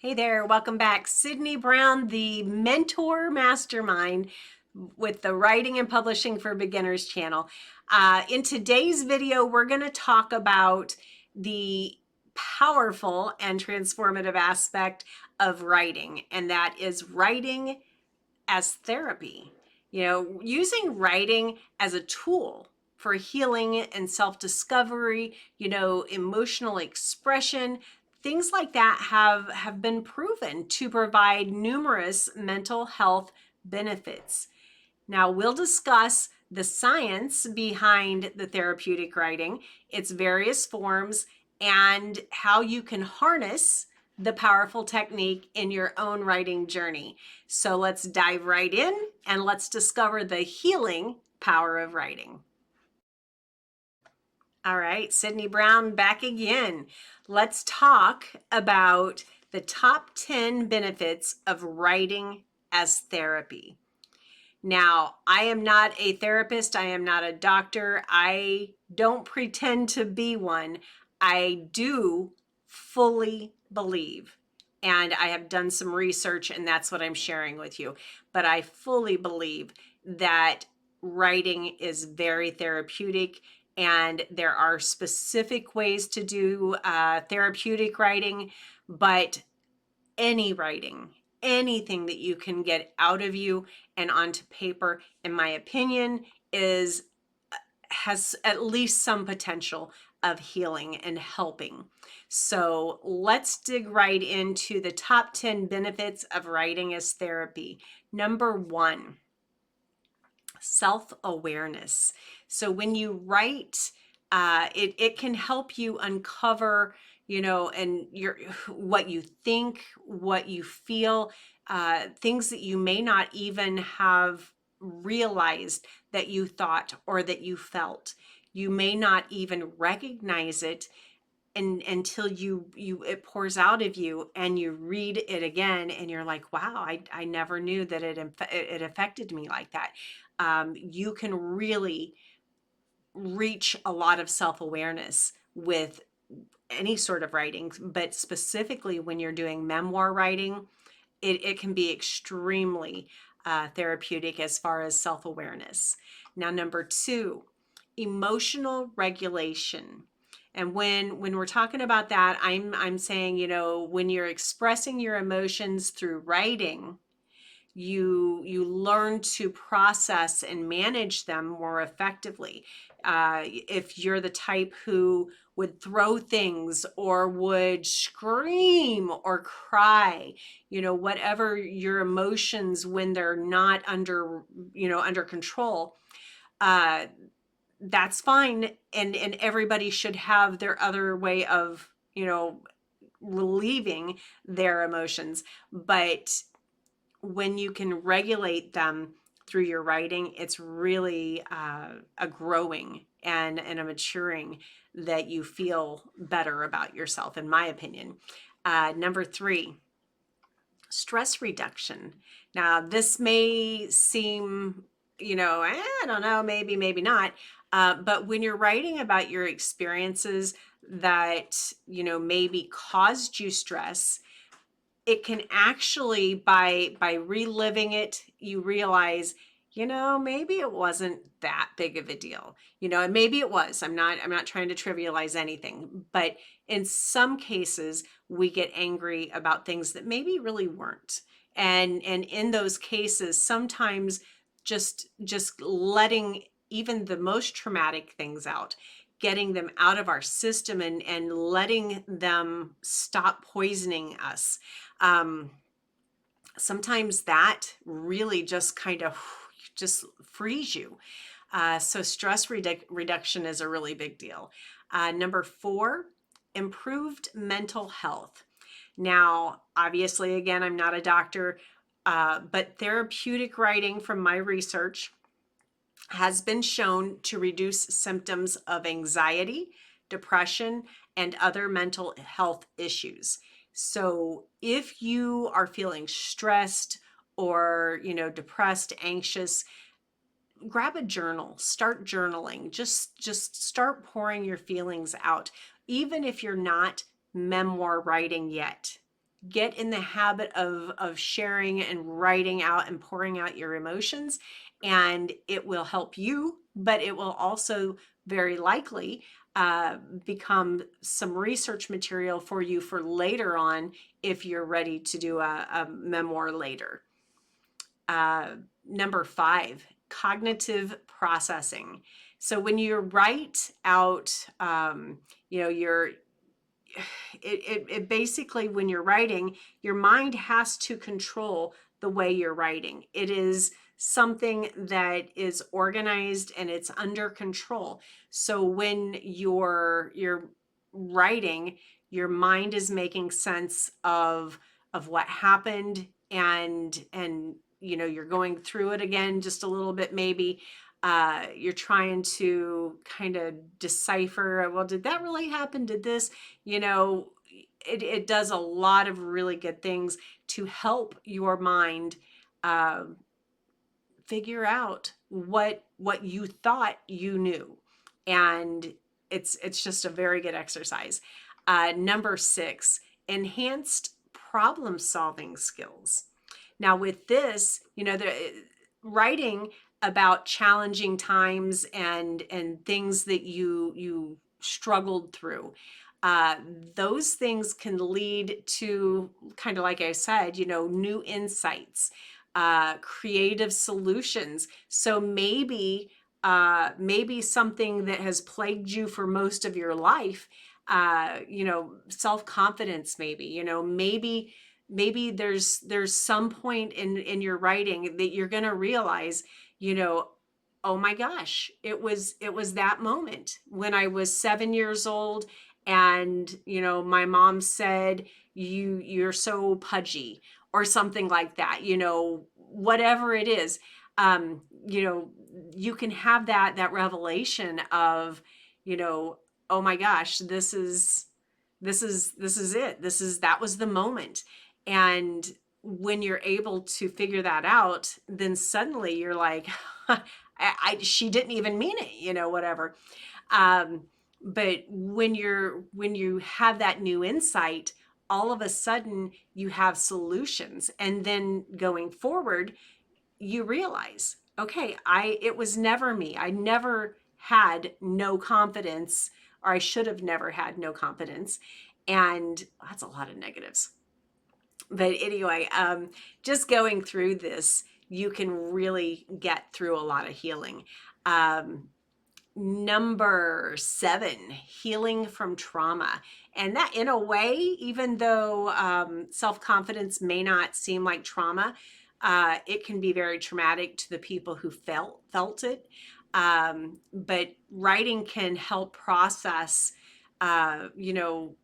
Hey there, welcome back. Sydney Brown, the mentor mastermind with the Writing and Publishing for Beginners channel. In today's video, we're going to talk about the powerful and transformative aspect of writing, and that is writing as therapy. Using writing as a tool for healing and self-discovery, emotional expression, things like that have been proven to provide numerous mental health benefits. Now, we'll discuss the science behind the therapeutic writing, its various forms, and how you can harness the powerful technique in your own writing journey. So let's dive right in and let's discover the healing power of writing. All right, Sydney Brown back again. Let's talk about the top 10 benefits of writing as therapy. Now, I am not a therapist. I am not a doctor. I don't pretend to be one. I do fully believe, and I have done some research, and that's what I'm sharing with you. But I fully believe that writing is very therapeutic, and there are specific ways to do therapeutic writing, but any writing, anything that you can get out of you and onto paper, in my opinion, has at least some potential of healing and helping. So let's dig right into the top 10 benefits of writing as therapy. Number one, self-awareness. So when you write, it can help you uncover, and what you think, what you feel, things that you may not even have realized that you thought or that you felt. You may not even recognize it until it pours out of you and you read it again and you're like, wow, I never knew that it affected me like that. You can really reach a lot of self-awareness with any sort of writing, but specifically when you're doing memoir writing, it can be extremely therapeutic as far as self-awareness. Now, number two, emotional regulation. And when we're talking about that, I'm saying, when you're expressing your emotions through writing, you learn to process and manage them more effectively. If you're the type who would throw things or would scream or cry, whatever your emotions when they're not under control, uh, that's fine. And everybody should have their other way of, relieving their emotions. But when you can regulate them through your writing, it's really a growing and a maturing that you feel better about yourself, in my opinion. Number three, stress reduction. Now, this may seem, I don't know, maybe not. But when you're writing about your experiences that, maybe caused you stress, it can actually, by reliving it, you realize, maybe it wasn't that big of a deal, and maybe it was. I'm not trying to trivialize anything, but in some cases we get angry about things that maybe really weren't. And in those cases, sometimes just letting even the most traumatic things out, getting them out of our system and letting them stop poisoning us. Sometimes that really just kind of just frees you. So stress reduction is a really big deal. Number four, improved mental health. Now, obviously, again, I'm not a doctor, but therapeutic writing, from my research, has been shown to reduce symptoms of anxiety, depression, and other mental health issues. So if you are feeling stressed or, depressed, anxious, grab a journal, start journaling, just start pouring your feelings out. Even if you're not memoir writing yet, get in the habit of sharing and writing out and pouring out your emotions, and it will help you, but it will also very likely become some research material for you for later on if you're ready to do a memoir later. uh, Number 5, cognitive processing. So when you write out, your it basically, when you're writing, your mind has to control the way you're writing. It is something that is organized and it's under control. So when you're writing, your mind is making sense of what happened, and you're going through it again just a little bit, maybe. You're trying to kind of decipher, well, did that really happen? Did this, you know, it does a lot of really good things to help your mind uh, figure out what you thought you knew, and it's just a very good exercise. Number 6, enhanced problem solving skills. Now with this, the writing about challenging times and things that you struggled through, uh, those things can lead to, kind of like I said, new insights, creative solutions. So maybe something that has plagued you for most of your life, self-confidence, maybe there's some point in your writing that you're going to realize, you know oh my gosh, it was that moment when I was 7 years old, and my mom said, you're so pudgy, or something like that, whatever it is. You can have that revelation of, you know oh my gosh, this is it, that was the moment. And when you're able to figure that out, then suddenly you're like, she didn't even mean it, whatever. um, but when you have that new insight, all of a sudden you have solutions, and then going forward, you realize, okay, it was never me. I never had no confidence, or I should have never had no confidence. And that's a lot of negatives. But anyway, just going through this, you can really get through a lot of healing. Um, Number 7, healing from trauma. And that, in a way, even though self-confidence may not seem like trauma, it can be very traumatic to the people who felt it. But writing can help process, uh, you know,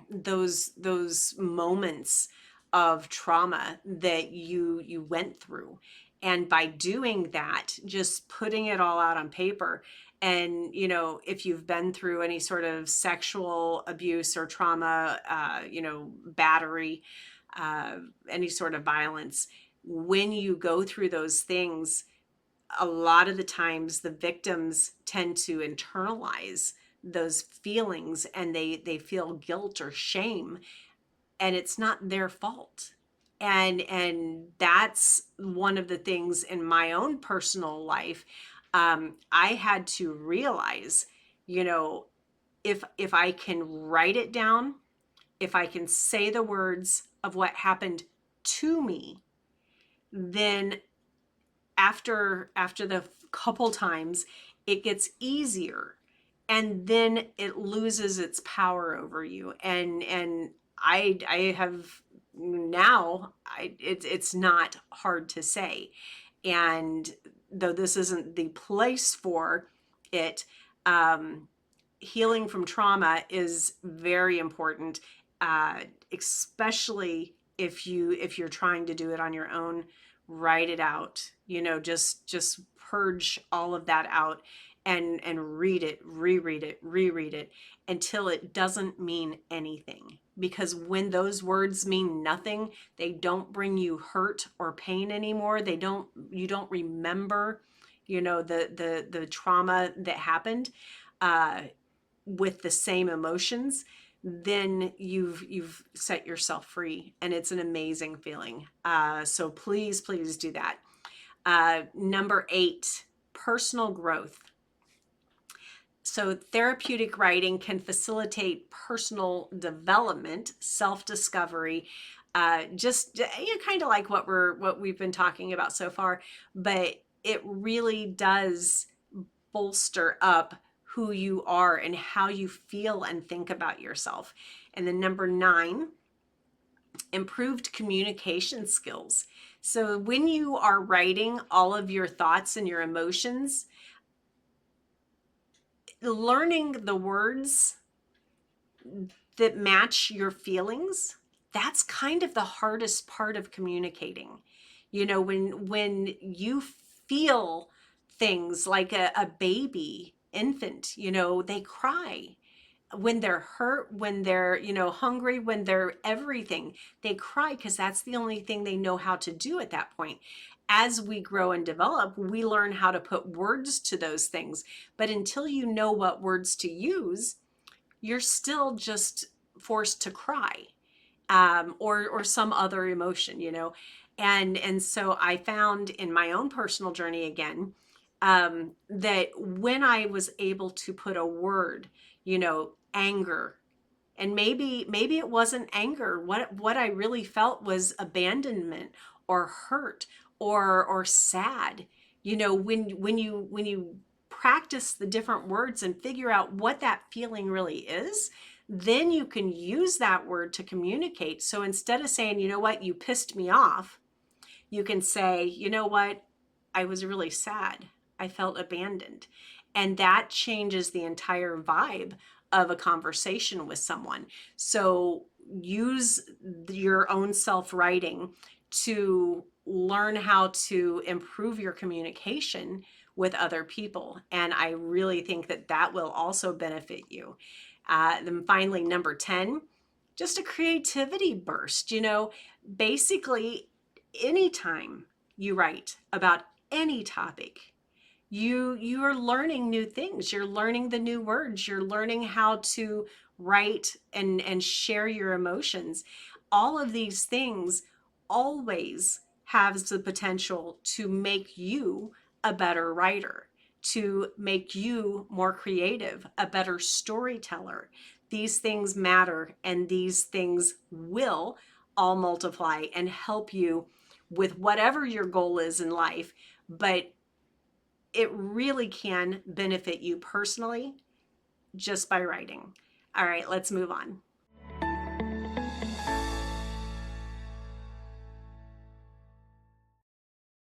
those moments of trauma that you went through. And by doing that, just putting it all out on paper, and if you've been through any sort of sexual abuse or trauma, battery, uh, any sort of violence, when you go through those things, a lot of the times the victims tend to internalize those feelings, and they feel guilt or shame, and it's not their fault. And that's one of the things in my own personal life. I had to realize, you know if I can write it down, if I can say the words of what happened to me, then after the couple times, it gets easier, and then it loses its power over you. And I have now, it's not hard to say. And though this isn't the place for it, um, healing from trauma is very important, uh, especially if you're trying to do it on your own. Write it out, just purge all of that out, and read it, reread it until it doesn't mean anything. Because when those words mean nothing, they don't bring you hurt or pain anymore. You don't remember, the trauma that happened, uh, with the same emotions. then you've set yourself free, and it's an amazing feeling. So please do that. Number 8, personal growth. So therapeutic writing can facilitate personal development, self-discovery, just kind of like what we've been talking about so far, but it really does bolster up who you are and how you feel and think about yourself. And then number 9, improved communication skills. So when you are writing all of your thoughts and your emotions, learning the words that match your feelings, that's kind of the hardest part of communicating. When you feel things like a baby infant, they cry when they're hurt, when they're, hungry, when they're everything. They cry because that's the only thing they know how to do at that point. As we grow and develop, we learn how to put words to those things. But until you know what words to use, you're still just forced to cry, or some other emotion, and so I found in my own personal journey again, that when I was able to put a word, anger, and maybe it wasn't anger. What I really felt was abandonment or hurt or sad. When you practice the different words and figure out what that feeling really is, then you can use that word to communicate. So instead of saying, you know what, you pissed me off, you can say, you know what, I was really sad. I felt abandoned. And that changes the entire vibe of a conversation with someone. So use your own self-writing to learn how to improve your communication with other people. And I really think that that will also benefit you. Then finally, number 10, just a creativity burst. Basically, anytime you write about any topic, you are learning new things. You're learning the new words. You're learning how to write and share your emotions. All of these things always has the potential to make you a better writer, to make you more creative, a better storyteller. These things matter, and these things will all multiply and help you with whatever your goal is in life. But it really can benefit you personally just by writing. All right, let's move on.